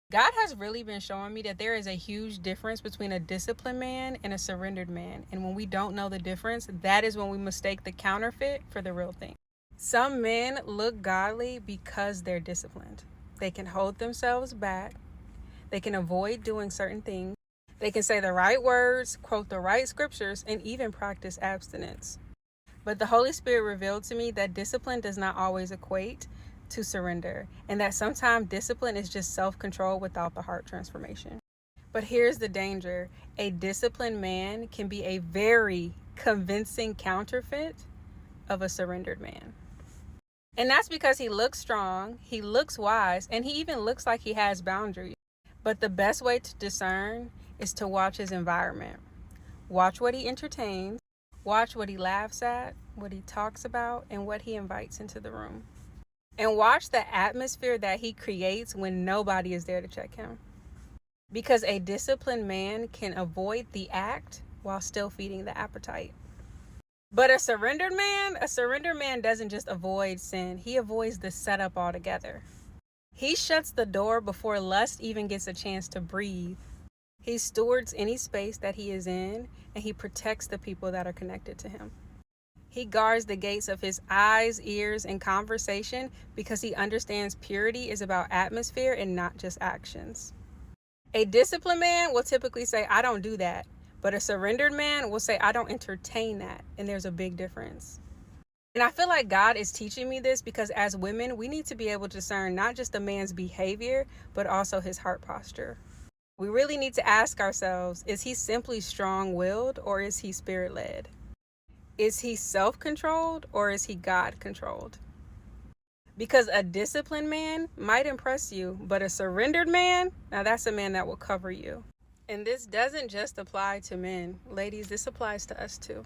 God has really been showing me that there is a huge difference between a disciplined man and a surrendered man. And when we don't know the difference, that is when we mistake the counterfeit for the real thing. Some men look godly because they're disciplined. They can hold themselves back. They can avoid doing certain things. They can say the right words, quote the right scriptures, and even practice abstinence. But the Holy Spirit revealed to me that discipline does not always equate to surrender, and that sometimes discipline is just self-control without the heart transformation. But here's the danger. A disciplined man can be a very convincing counterfeit of a surrendered man. And that's because he looks strong, he looks wise, and he even looks like he has boundaries. But the best way to discern is to watch his environment. Watch what he entertains, watch what he laughs at, what he talks about, and what he invites into the room. And watch the atmosphere that he creates when nobody is there to check him. Because a disciplined man can avoid the act while still feeding the appetite. But a surrendered man doesn't just avoid sin. He avoids the setup altogether. He shuts the door before lust even gets a chance to breathe. He stewards any space that he is in, and he protects the people that are connected to him. He guards the gates of his eyes, ears, and conversation because he understands purity is about atmosphere and not just actions. A disciplined man will typically say, I don't do that. But a surrendered man will say, I don't entertain that. And there's a big difference. And I feel like God is teaching me this because as women, we need to be able to discern not just a man's behavior, but also his heart posture. We really need to ask ourselves, is he simply strong-willed or is he spirit-led? Is he self-controlled or is he God-controlled? Because a disciplined man might impress you, but a surrendered man, now that's a man that will cover you. And this doesn't just apply to men. Ladies, this applies to us too.